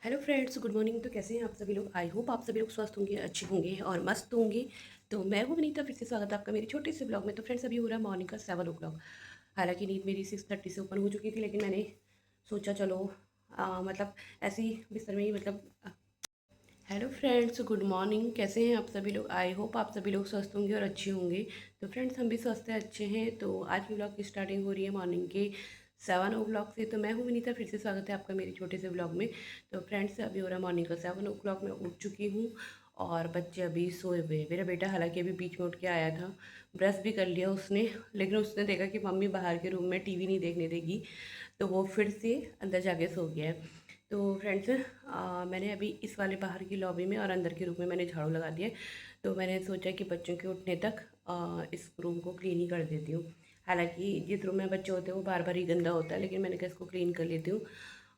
Hello friends, good morning. तो कैसे हैं आप सभी लोग? आई होप आप सभी लोग स्वस्थ होंगे, अच्छे होंगे और मस्त होंगे। तो मैं हूँ विनीता, फिर से स्वागत है आपका मेरे छोटे से ब्लॉग में। तो फ्रेंड्स, अभी हो रहा है मॉर्निंग का 7 o'clock। हालांकि नींद मेरी 6:30 से ओपन हो चुकी थी, लेकिन मैंने सोचा चलो मतलब ऐसे ही बिस्तर में ही हेलो फ्रेंड्स, गुड मॉर्निंग। कैसे हैं आप सभी लोग? आई होप आप सभी लोग स्वस्थ होंगे और अच्छे होंगे। तो फ्रेंड्स, हम भी स्वस्थ हैं, अच्छे हैं। तो आज की ब्लॉग की स्टार्टिंग हो रही है मॉर्निंग के 7 o'clock से। तो मैं हूँ विनीता, फिर से स्वागत है आपका मेरे छोटे से ब्लॉग में। तो फ्रेंड्स, अभी हो रहा है मॉर्निंग का 7 o'clock, मैं उठ चुकी हूँ और बच्चे अभी सोए हुए हैं। मेरा बेटा हालांकि अभी बीच में उठ के आया था, ब्रश भी कर लिया उसने, लेकिन उसने देखा कि मम्मी बाहर के रूम में टीवी नहीं देखने देगी, तो वो फिर से अंदर जाके सो गया है। तो फ्रेंड्स, मैंने अभी इस वाले बाहर की लॉबी में और अंदर के रूम में मैंने झाड़ू लगा दिया है। तो मैंने सोचा कि बच्चों के उठने तक इस रूम को क्लीन ही कर देती हूँ। हालांकि जिस रूम में बच्चे होते हैं वो बार बार ही गंदा होता है, लेकिन मैंने कहा इसको क्लीन कर लेती हूँ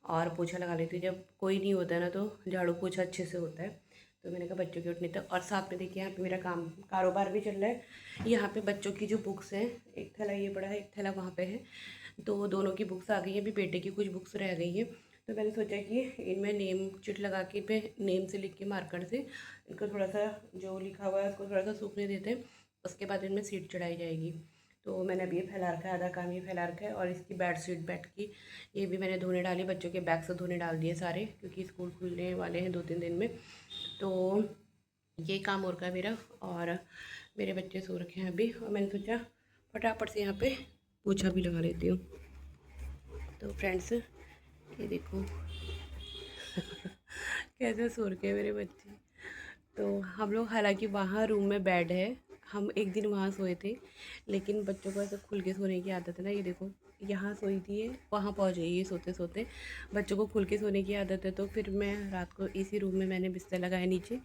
और पोछा लगा लेती हूँ। जब कोई नहीं होता है ना, तो झाड़ू पोछा अच्छे से होता है। तो मैंने कहा बच्चों के उठने तक, और साथ में देखिए यहाँ पे मेरा कारोबार भी चल रहा है। यहाँ पे बच्चों की जो बुक्स हैं, एक थैला ये पड़ा है, एक थैला वहाँ पे है। तो दोनों की बुक्स आ गई हैं, अभी बेटे की कुछ बुक्स रह गई हैं। तो मैंने सोचा कि इनमें नेम चिट लगा के, पे नेम से लिख के मार्कर से इनको थोड़ा सा जो लिखा हुआ है उसको थोड़ा सा सूखने देते हैं। उसके बाद इनमें सीट चढ़ाई जाएगी। तो मैंने अभी ये फैला रखा है, आधा काम ये फैला रखा है। और इसकी बेड शीट बेड की ये भी मैंने धोने डाली, बच्चों के बैग से धोने डाल दिए सारे, क्योंकि स्कूल खुलने वाले हैं 2-3 दिन में। तो ये काम और का मेरा, और मेरे बच्चे सो रखे हैं अभी, और मैंने सोचा फटाफट से यहाँ पे पोछा भी लगा लेती हूँ। तो फ्रेंड्स, ये देखो कैसे सो रखे हैं मेरे बच्चे। तो हम लोग, हालांकि वहाँ रूम में बेड है, हम एक दिन वहाँ सोए थे, लेकिन बच्चों को ऐसे खुल के सोने की आदत है ना। ये देखो, यहाँ सोई थी ये, वहाँ पहुँच गई ये सोते सोते। बच्चों को खुल के सोने की आदत है, तो फिर मैं रात को इसी रूम में मैंने बिस्तर लगाया नीचे।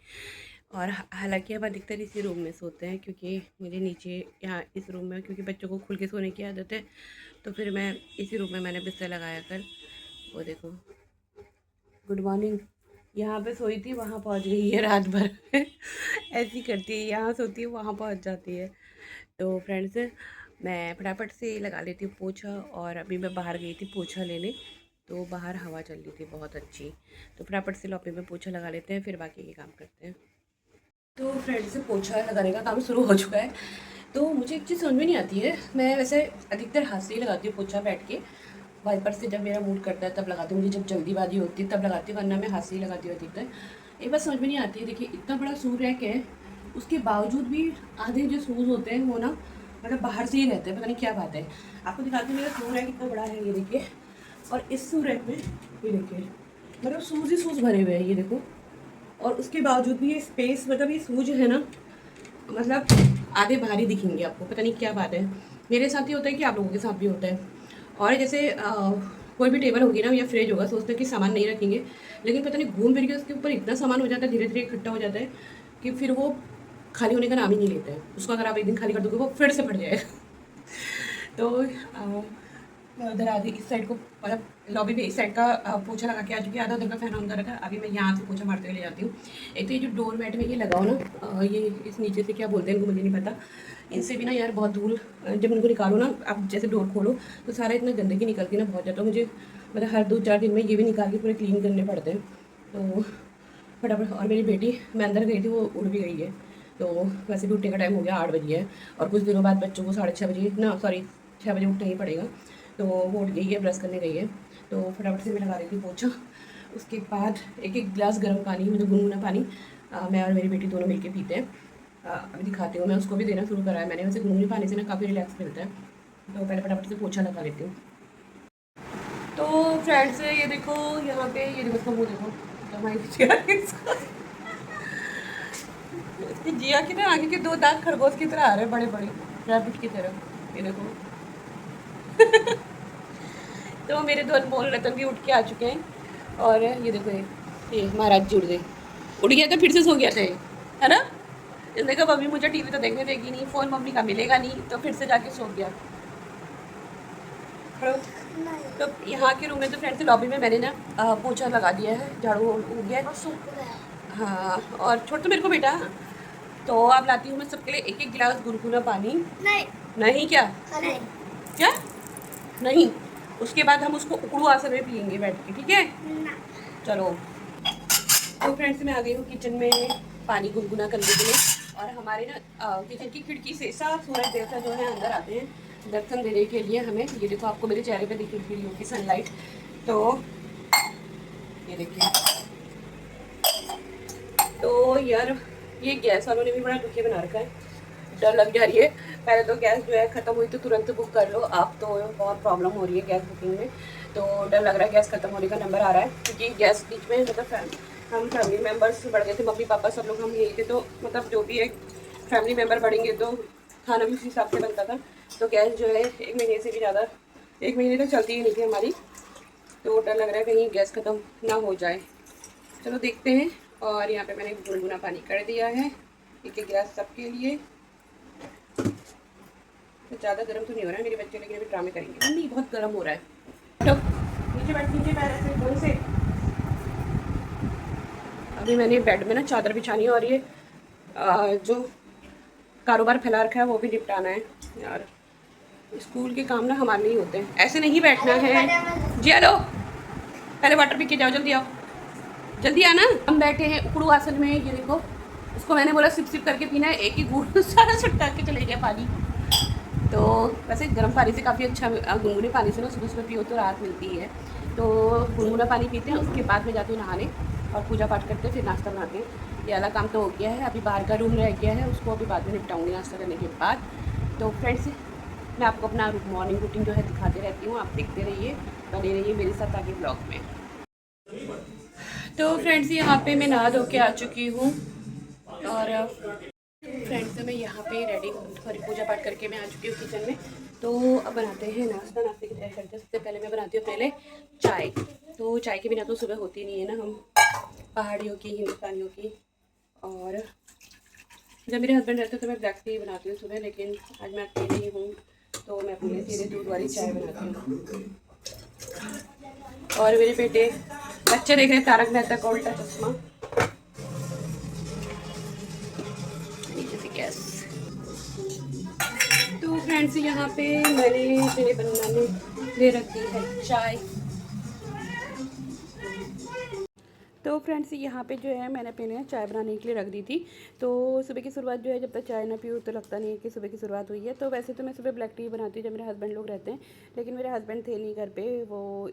और हालांकि अब अधिकतर इसी रूम में सोते हैं, क्योंकि मुझे नीचे यहाँ इस रूम में, क्योंकि बच्चों को खुल के सोने की आदत है, तो फिर मैं इसी रूम में मैंने बिस्तर लगाया कर। वो देखो, गुड मॉर्निंग। यहाँ पे सोई थी, वहाँ पहुँच गई है रात भर ऐसी करती है, यहाँ सोती है वहाँ पहुँच जाती है। तो फ्रेंड्स, मैं फटाफट से लगा लेती हूँ पोछा। और अभी मैं बाहर गई थी पोछा लेने, तो बाहर हवा चल रही थी बहुत अच्छी। तो फटाफट से लॉबी में पोछा लगा लेते हैं, फिर बाकी के काम करते हैं। तो फ्रेंड्स, पोछा लगाने का काम शुरू हो चुका है। तो मुझे एक चीज़ समझ में नहीं आती है, मैं वैसे अधिकतर हाथ से ही लगाती हूँ पोछा बैठ के। वाइपर से जब मेरा मूड करता है तब लगाती हूँ, मुझे जब जल्दीबाजी होती है तब लगाती हूँ, वरना मैं हाथ से ही लगाती हूँ अधिकतर। एक बात समझ में नहीं आती है, देखिए इतना बड़ा शू रैक है, उसके बावजूद भी आधे जो शूज़ होते हैं वो ना, मतलब बाहर से ही रहते हैं, पता नहीं क्या बात है। आपको दिखाती हूँ, मेरा शू रैक इतना बड़ा है, ये देखिए। और इस शू रैक में ये देखिए, मतलब शूज़ ही शूज़ भरे हुए हैं, ये देखो। और उसके बावजूद भी ये स्पेस, मतलब ये शूज है ना, मतलब आधे बाहर ही दिखेंगे आपको, पता नहीं क्या बात है। मेरे साथ ही होता है कि आप लोगों के साथ भी होता है? और जैसे कोई भी टेबल होगी ना या फ्रिज होगा, सोचते हैं कि सामान नहीं रखेंगे, लेकिन पता नहीं घूम फिर के उसके ऊपर इतना सामान हो जाता है, धीरे धीरे इकट्ठा हो जाता है, कि फिर वो खाली होने का नाम ही नहीं लेता है। उसको अगर आप एक दिन खाली कर दोगे, वो फिर से फट जाएगा तो मैं उधर आधी इस साइड को, मतलब लॉबी में इस साइड का पोछा लगा के आ चुकी है, आधा उधर का फैन अंदर रखा है। अभी मैं यहाँ से पोछा मारते हुए ले जाती हूँ। एक तो ये जो डोर मैट में ये लगाओ ना, ये इस नीचे से क्या बोलते हैं इनको, मुझे नहीं पता। इनसे भी ना यार बहुत धूल, जब इनको निकालो ना, आप जैसे डोर खोलो तो सारा इतना गंदगी निकलती है ना, बहुत ज़्यादा। मुझे मतलब हर 2-4 दिन में ये भी निकाल के पूरे क्लीन करने पड़ते हैं। तो फटाफट, और मेरी बेटी, मैं अंदर गई थी, वो उड़ भी गई है। तो वैसे भी उठने का टाइम हो गया, 8 बजे है, और कुछ दिनों बाद बच्चों को 6:30 बजे ना, सॉरी 6 बजे उठना ही पड़ेगा। तो वो उठ गई है, ब्रश करने गई है। तो फटाफट से मैं लगा रही थी पोछा। उसके बाद एक एक गिलास गर्म पानी, मतलब गुनगुना पानी, मैं और मेरी बेटी दोनों मिलके पीते हैं। अभी दिखाती हूँ, मैं उसको भी देना शुरू करा है मैंने। वैसे गुनगुने पानी से ना काफ़ी रिलैक्स मिलता है। तो पहले फटाफट से पोछा लगा लेती हूँ। तो फ्रेंड्स, ये देखो यहाँ पे, ये देखो इसका मुँह देखो, इसका इसकी जिया की ना आगे के 2 दांत खरगोश की तरह आ रहे हैं, बड़े बड़े, रैबिट की तरह। ये देखो तो मेरे 2 अनमोल रतन भी उठ के आ चुके हैं। और ये देखो, ये महाराज जी उड़ गया था, फिर से सो गया था ये, है ना। इसने कहा मम्मी मुझे टीवी तो देखने देगी नहीं, फ़ोन मम्मी का मिलेगा नहीं, तो फिर से जाके सो गया। खड़ो। तो यहाँ के रूम में, तो फ्रेंड्स लॉबी में मैंने ना पोछा लगा दिया है, झाड़ू हो गया है। हाँ, और छोड़ तो मेरे को बेटा। तो अब लाती हूँ मैं सबके लिए एक एक गिलास गुनगुना पानी। नहीं। नहीं क्या? नहीं। क्या? नहीं। उसके बाद हम उसको उकड़ू आसन में पियेंगे बैठ के, ठीक है? चलो। तो फ्रेंड्स मैं आ गई हूँ किचन में पानी गुनगुना करने के लिए। और हमारे ना किचन की खिड़की से साफ सूरज देवता जो है अंदर आते हैं दर्शन देने के लिए हमें। ये देखो आपको मेरे चेहरे पे दिख रही होगी सनलाइट। तो ये देखिए, तो यार ये गैस वालों ने भी बड़ा दुखी बना रखा है, डर लग जा रही है। पहले तो गैस जो है ख़त्म हुई तो तुरंत बुक कर लो, अब तो बहुत प्रॉब्लम हो रही है गैस बुकिंग में। तो डर लग रहा है गैस ख़त्म होने का नंबर आ रहा है, क्योंकि गैस बीच में मतलब हम फैमिली मेम्बर्स बढ़ गए थे, मम्मी पापा सब लोग हम यही थे। तो मतलब जो भी एक फैमिली मेम्बर बढ़ेंगे तो खाना भी उस हिसाब से बनता था। तो गैस जो है 1 महीने से भी ज़्यादा, 1 महीने तक चलती ही नहीं थी हमारी। तो डर लग रहा है कहीं गैस ख़त्म ना हो जाए। चलो देखते हैं। और यहाँ पे मैंने गुनगुना पानी कर दिया है, एक गिलास सबके लिए। तो ज़्यादा गर्म तो नहीं हो रहा है मेरे बच्चे, लेकिन अभी ड्रामे करेंगे, मम्मी बहुत गर्म हो रहा है। तो नीचे बैठ, नीचे पैर ऐसे ढंग से। अभी मैंने बेड में ना चादर बिछानी है, और ये जो कारोबार फैला रखा है वो भी निपटाना है यार। स्कूल के काम ना हमारे लिए होते हैं, ऐसे नहीं बैठना है। जी हेलो, पहले वाटर पी के जाओ, जल्दी आओ, जल्दी आना। हम बैठे हैं उकड़ू आसन में, ये देखो। उसको मैंने बोला सिप सिप करके पीना है, एक ही घूंट सारा छुट्टा के चले गया पानी। तो वैसे गर्म पानी से काफ़ी अच्छा, गुनगुने पानी से ना सुबह सुबह पियो तो राहत मिलती है। तो गुनगुना पानी पीते हैं, उसके बाद में जाते हैं नहाने और पूजा पाठ करते हैं, फिर नाश्ता बनाते हैं। ये वाला काम तो हो गया है, अभी बाहर का रूम रह गया है, उसको अभी बाद में निपटाऊंगी नाश्ता करने के बाद। तो फ्रेंड्स मैं आपको अपना मॉर्निंग रूटीन जो है दिखाते रहती हूँ, आप देखते रहिए, बने रहिए मेरे साथ आगे ब्लॉग में। तो फ्रेंड्स यहाँ पे मैं नहा धो के आ चुकी हूँ, और फ्रेंड्स मैं यहाँ पे रेडी, सॉरी पूजा पाठ करके मैं आ चुकी हूँ किचन में। तो अब बनाते हैं नाश्ता। नाश्ते की तैयारी करते हैं। सबसे पहले मैं बनाती हूँ पहले चाय। तो चाय के बिना तो सुबह होती नहीं है ना, हम पहाड़ियों की, हिंदुस्तानियों की। और जब मेरे हस्बैंड रहते तो मैं ब्लैक टी बनाती हूँ सुबह, लेकिन आज मैं अकेली ही हूँ तो मैं अपने लिए सीधे दूध वाली चाय बनाती हूँ। और मेरे बेटे बच्चे देख रहे हैं तारक मेहता का उल्टा चश्मा। नीचे से गैस। तो फ्रेंड्स यहाँ पे मैंने मेरे बनाने ले रख दी है चाय। तो फ्रेंड्स यहाँ पे जो है मैंने पहले चाय बनाने के लिए रख दी थी। तो सुबह की शुरुआत जो है, जब तक चाय ना पीऊँ तो लगता नहीं है कि सुबह की शुरुआत हुई है। तो वैसे तो मैं सुबह ब्लैक टी बनाती हूँ जब मेरे हस्बैंड लोग रहते हैं, लेकिन मेरे हस्बैंड थे नहीं घर पे, वो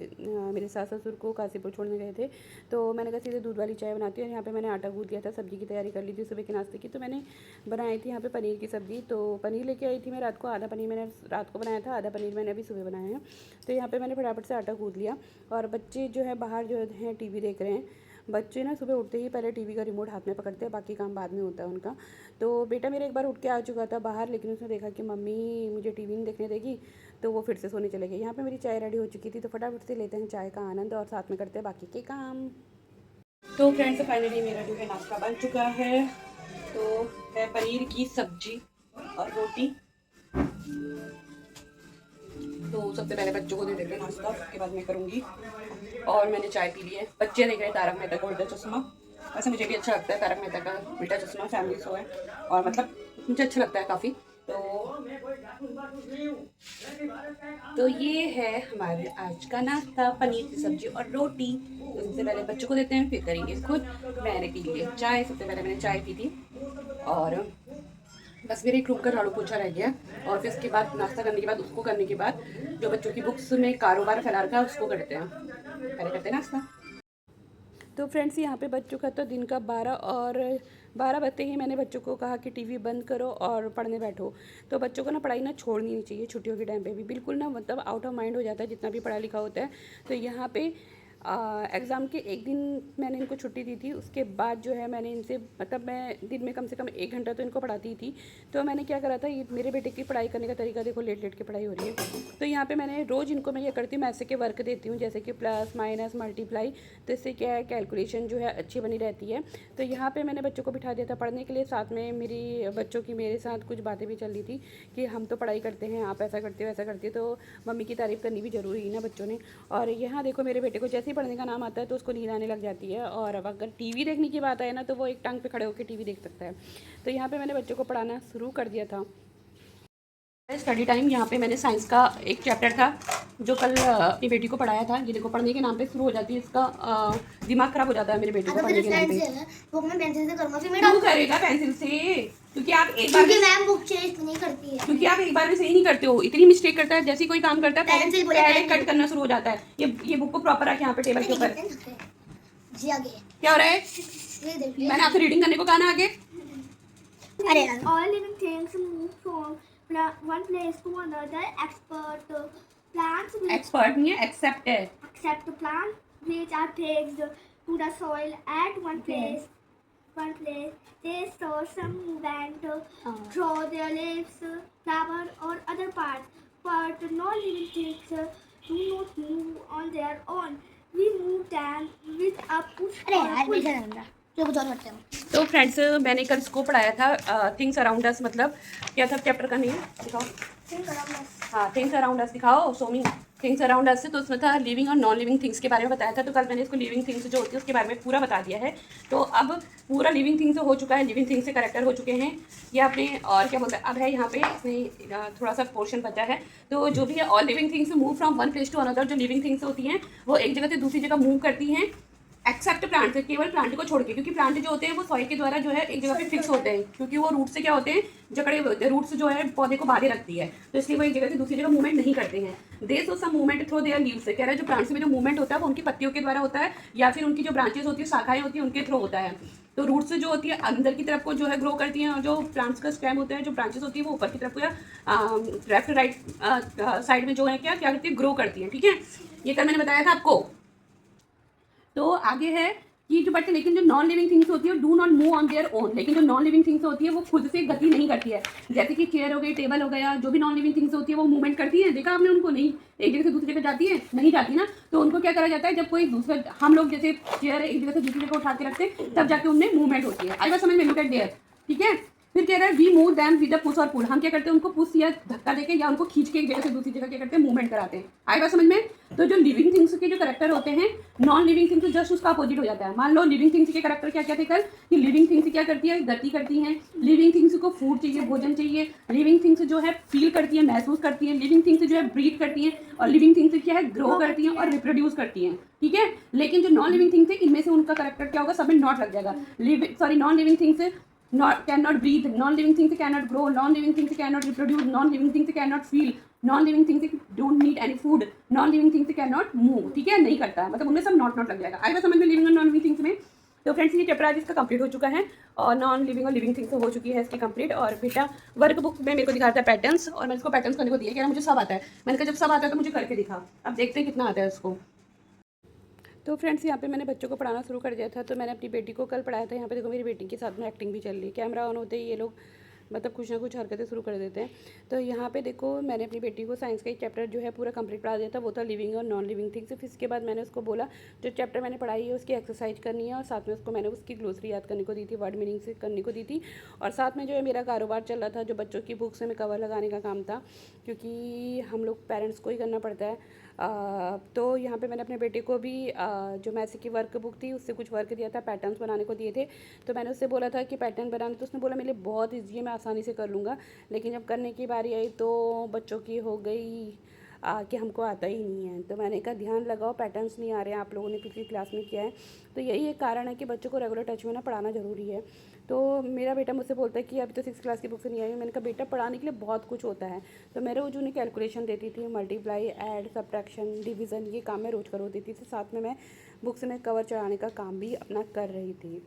मेरे सास ससुर को काशीपुर छोड़ने गए थे। तो मैंने कहा सीधे दूध वाली चाय बनाती हूँ। और यहाँ पर मैंने आटा गूँथ लिया था, सब्ज़ी की तैयारी कर ली थी सुबह के नाश्ते की। तो मैंने बनाई थी यहाँ पर पनीर की सब्ज़ी। तो पनीर लेके आई थी मैं रात को, आधा पनीर मैंने रात को बनाया था, आधा पनीर मैंने अभी सुबह बनाया है। तो यहाँ पर मैंने फटाफट से आटा गूँथ लिया। और बच्चे जो है बाहर जो है टीवी देख रहे हैं। बच्चे ना सुबह उठते ही पहले टीवी का रिमोट हाथ में पकड़ते हैं, बाकी काम बाद में होता है उनका। तो बेटा मेरा एक बार उठ के आ चुका था बाहर, लेकिन उसने देखा कि मम्मी मुझे टीवी नहीं देखने देगी, तो वो फिर से सोने चले गए। यहाँ पे मेरी चाय रेडी हो चुकी थी, तो फटाफट से लेते हैं चाय का आनंद और साथ में करते हैं बाकी के काम। तो फ्रेंड्स फाइनली मेरा जो है नाश्ता बन चुका है। तो है पनीर की सब्जी और रोटी। तो सबसे पहले बच्चों को दे देते हैं नाश्ता, उसके बाद मैं करूँगी। और मैंने चाय पी ली है। बच्चे देख रहे हैं तारक मेहता का उल्टा चश्मा। वैसे मुझे भी अच्छा लगता है तारक मेहता का उल्टा चश्मा, फैमिली शो है और मतलब मुझे अच्छा लगता है काफ़ी। तो ये है हमारे आज का नाश्ता, पनीर की सब्जी और रोटी। तो सबसे पहले बच्चों को देते हैं, फिर करेंगे खुद। मैंने पी ली चाय, सबसे पहले मैंने चाय पी थी। और बस मेरे एक रूम का झाड़ू पोछा रह गया, और फिर उसके बाद नाश्ता करने के बाद, उसको करने के बाद जो बच्चों की बुक्स में कारोबार फैला रखा है उसको करते हैं, पहले करते हैं नाश्ता। तो फ्रेंड्स यहाँ पे बज चुका था दिन का 12, और 12 बजते ही मैंने बच्चों को कहा कि टीवी बंद करो और पढ़ने बैठो। तो बच्चों को ना पढ़ाई ना छोड़नी नहीं चाहिए छुट्टियों के टाइम पे भी, बिल्कुल ना मतलब आउट ऑफ माइंड हो जाता है जितना भी पढ़ा लिखा होता है। तो यहाँ पे एग्ज़ाम के एक दिन मैंने इनको छुट्टी दी थी, उसके बाद जो है मैंने इनसे मतलब मैं दिन में कम से कम 1 घंटा तो इनको पढ़ाती थी। तो मैंने क्या करा था, ये मेरे बेटे की पढ़ाई करने का तरीका देखो, लेट लेट के पढ़ाई हो रही है। तो यहाँ पे मैंने रोज़ इनको मैं ये करती हूँ, मैं ऐसे के वर्क देती हूँ जैसे कि प्लस माइनस मल्टीप्लाई। तो इससे क्या है, कैलकुलेशन जो है अच्छी बनी रहती है। तो यहाँ पर मैंने बच्चों को बिठा दिया था पढ़ने के लिए, साथ में मेरी बच्चों की मेरे साथ कुछ बातें भी चल रही थी कि हम तो पढ़ाई करते हैं, आप ऐसा करते हो ऐसा करते हो। तो मम्मी की तारीफ़ करनी भी ज़रूरी है ना बच्चों ने। और यहाँ देखो मेरे बेटे को जैसे ही पढ़ने का नाम आता है तो उसको नींद आने लग जाती है। और अब अगर टीवी देखने की बात आए ना, तो वो एक टांग पे खड़े होकर टीवी देख सकता है। तो यहाँ पे मैंने बच्चों को पढ़ाना शुरू कर दिया था। Study time. यहाँ पे मैंने साइंस का एक चैप्टर था जो कल अपनी बेटी को पढ़ाया था। ये देखो, पढ़ने के नाम पे शुरू हो जाती है इसका दिमाग खराब हो जाता है मेरे बेटे को पढ़ने के नाम पे। बुक में पेंसिल से करूंगा, फिर मैं क्यों करेगा पेंसिल से? क्योंकि आप एक बार क्योंकि मैम बुक चेंज नहीं करती है, क्योंकि आप एक बार में सही नहीं करते हो। इतनी मिस्टेक करता है, जैसे ही कोई काम करता है पहले कट करना शुरू हो जाता है। ये बुक को प्रॉपर रखे यहाँ पे टेबल के ऊपर। जी आगे क्या हो रहा है? मैंने आपसे रीडिंग करने को कहा ना आगे। अरे all living things move from one place to another except plants expert नहीं है, एक्सेप्ट है। except plants which are fixed to the soil at one place. They store some movement through their leaves, flower or other parts, but non-living things do not move on their own. We move them with a push or pull. तो friends, मैंने कल इसको पढ़ाया था things around us. मतलब क्या था chapter का नेम? दिखाओ। हाँ, थिंग्स अराउंड अस दिखाओ सोमी। थिंग्स अराउंड अस से तो उसमें था लिविंग और नॉन लिविंग थिंग्स के बारे में बताया था। तो कल मैंने इसको लिविंग थिंग्स जो होती है उसके बारे में पूरा बता दिया है। तो अब पूरा लिविंग थिंग्स हो चुका है, लिविंग थिंग्स से करेक्टर हो चुके हैं ये आपने। और क्या बोलते हैं, अब है यहाँ पे इसमें थोड़ा सा पोर्शन बचा है। तो जो भी है, all living things move from one place to another. जो लिविंग थिंग्स होती हैं वो एक जगह से दूसरी जगह मूव करती हैं, एक्सेप्ट प्लांट से, केवल प्लांट को छोड़ के। क्योंकि प्लांट जो होते हैं वो सॉइल के द्वारा जो है एक जगह पे फिक्स होते हैं, क्योंकि वो रूट से क्या होते हैं, जकड़े होते हैं। रूट्स जो है पौधे को बांधे रखती है, तो इसलिए वो एक जगह से दूसरी जगह मूवमेंट नहीं करते हैं। They show some movement through their leaves से कह रहा है, जो प्लांट्स में जो मूवमेंट होता है वो उनकी पत्तियों के द्वारा होता है, या फिर उनकी जो ब्रांचेस होती है, शाखाएं होती है, उनके थ्रू होता है। तो रूट्स जो होती है अंदर की तरफ को जो है ग्रो करती हैं, और जो प्लांट्स का स्टेम होता है, जो ब्रांचेस होती है वो ऊपर की तरफ को या लेफ्ट राइट साइड में जो है क्या करती है, ग्रो करती है। ठीक है, ये कल मैंने बताया था आपको। तो आगे है कि जो बट लेकिन जो नॉन लिविंग थिंग्स होती है do not move on their own. लेकिन जो नॉन लिविंग थिंग्स होती है वो खुद से गति नहीं करती है। जैसे कि चेयर हो गई, टेबल हो गया, जो भी नॉन लिविंग थिंग्स होती है वो मूवमेंट करती है। देखा आपने उनको? नहीं, एक जगह से दूसरी जगह जाती है, नहीं जाती ना। तो उनको क्या करा जाता है, जब कोई दूसरा, हम लोग जैसे चेयर एक जगह से दूसरी जगह उठा के रखते हैं, तब जाके उनमें मूवमेंट होती है। आई बात समझ में? Look at there. ठीक है, फिर कह रहा है we move them with a push और पुल। हम क्या करते हैं, उनको पुश या धक्का देके या उनको खींच के एक जगह से दूसरी जगह क्या करते हैं, मूवमेंट कराते हैं। आई बात समझ में? तो जो लिविंग थिंग्स के जो करेक्टर होते हैं, नॉन लिविंग थिंग्स जस्ट उसका अपोजिट हो जाता है। मान लो लिविंग थिंग्स के करेक्टर क्या क्या थे कल, कि लिविंग थिंग्स क्या करती है, गति करती हैं। लिविंग थिंग्स को फूड चाहिए, भोजन चाहिए। लिविंग थिंग्स जो है फील करती है, महसूस करती है। लिविंग थिंग्स जो है ब्रीथ करती हैं, और लिविंग थिंग्स क्या है, ग्रो करती हैं और रिप्रोड्यूस करती हैं। ठीक है, लेकिन जो नॉन लिविंग थिंग्स है, इनमें से उनका करेक्टर क्या होगा, सब में नॉट लग जाएगा। Non living things cannot breathe, non-living things cannot grow, non-living things cannot reproduce, non-living things cannot feel, non-living things don't need any food, non-living things cannot move। ठीक है, नहीं करता है, मतलब उनमें सब नॉट लग जाएगा। आएगा समझ में लिविंग और नॉन लिविंग थिंग्स में? तो फ्रेंड्स, ये चैप्टर आज इसका कंप्लीट हो चुका है, और नॉन लिविंग और लिविंग थिंग्स हो चुकी है इसकी कंप्लीट। और बेटा वर्क बुक में मेरे को दिखा था पैटर्न्स, और मैंने इसको पैटर्न्स करने को दिया, कह रहा मुझे सब आता है। मैंने कहा जब सब आता है तो मुझे करके दिखा। अब देखते हैं कितना आता है उसको। तो फ्रेंड्स, यहाँ पे मैंने बच्चों को पढ़ाना शुरू कर दिया था। तो मैंने अपनी बेटी को कल पढ़ाया था। यहाँ पे देखो मेरी बेटी के साथ में एक्टिंग भी चल रही है। कैमरा ऑन होते ही ये लोग मतलब कुछ ना कुछ हरकतें शुरू कर देते हैं। तो यहाँ पे देखो, मैंने अपनी बेटी को साइंस का एक चैप्टर जो है पूरा कंप्लीट पढ़ा दिया था, वो था लिविंग और नॉन लिविंग थिंग्स। फिर इसके बाद मैंने उसको बोला जो चैप्टर मैंने पढ़ाई है उसकी एक्सरसाइज करनी है, और साथ में उसको मैंने उसकी ग्लोसरी याद करने को दी थी, वर्ड मीनिंग से करने को दी थी। और साथ में जो है मेरा कारोबार चल रहा था, जो बच्चों की बुक्स में कवर लगाने का काम था, क्योंकि हम लोग पेरेंट्स को ही करना पड़ता है। तो यहाँ पे मैंने अपने बेटे को भी जो मैथ्स की वर्क बुक थी उससे कुछ वर्क दिया था, पैटर्न्स बनाने को दिए थे। तो मैंने उससे बोला था कि पैटर्न बनाने, तो उसने बोला मेरे लिए बहुत ईजी है, मैं आसानी से कर लूँगा। लेकिन जब करने की बारी आई तो बच्चों की हो गई कि हमको आता ही नहीं है। तो मैंने कहा ध्यान लगाओ, पैटर्न्स नहीं आ रहे हैं, आप लोगों ने पिछली क्लास में किया है। तो यही एक कारण है कि बच्चों को रेगुलर टच में ना पढ़ाना ज़रूरी है। तो मेरा बेटा मुझसे बोलता है कि अभी तो 6 क्लास की बुक से नहीं आई। मैंने कहा बेटा पढ़ाने के लिए बहुत कुछ होता है। तो मैं रोज़ उन्हें कैलकुलेशन देती थी, मल्टीप्लाई, ऐड, सब्ट्रैक्शन, डिवीज़न, ये काम मैं रोज़ करवाती थी। तो साथ में मैं बुक्स में कवर चढ़ाने का काम भी अपना कर रही थी।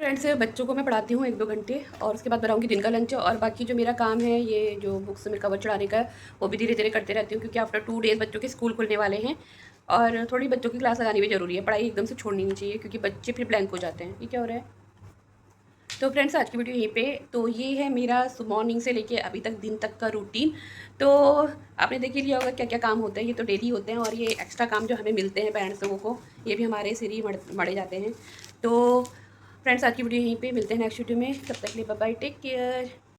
फ्रेंड्स, बच्चों को मैं पढ़ाती हूँ 1-2 घंटे, और उसके बाद बनाऊँगी दिन का लंच। और बाकी जो मेरा काम है, ये जो बुक्स में कवर चढ़ाने का, वो भी धीरे धीरे करते रहती हूँ, क्योंकि आफ्टर 2 डेज़ बच्चों के स्कूल खुलने वाले हैं, और थोड़ी बच्चों की क्लास लगानी भी ज़रूरी है। पढ़ाई एकदम से छोड़नी नहीं चाहिए, क्योंकि बच्चे फिर ब्लैंक हो जाते हैं। ये क्या हो रहा है? तो फ्रेंड्स, आज की वीडियो यहीं पे। तो ये है मेरा मॉर्निंग से लेके अभी तक दिन तक का रूटीन। तो आपने देख ही लिया होगा क्या क्या काम होते हैं। ये तो डेली होते हैं, और ये एक्स्ट्रा काम जो हमें मिलते हैं पेरेंट्स लोगों को, ये भी हमारे सिर ही मढ़े जाते हैं। तो फ्रेंड्स, आज की वीडियो यहीं पे, मिलते हैं नेक्स्ट वीडियो में। तब तक के लिए बाय बाय, टेक केयर।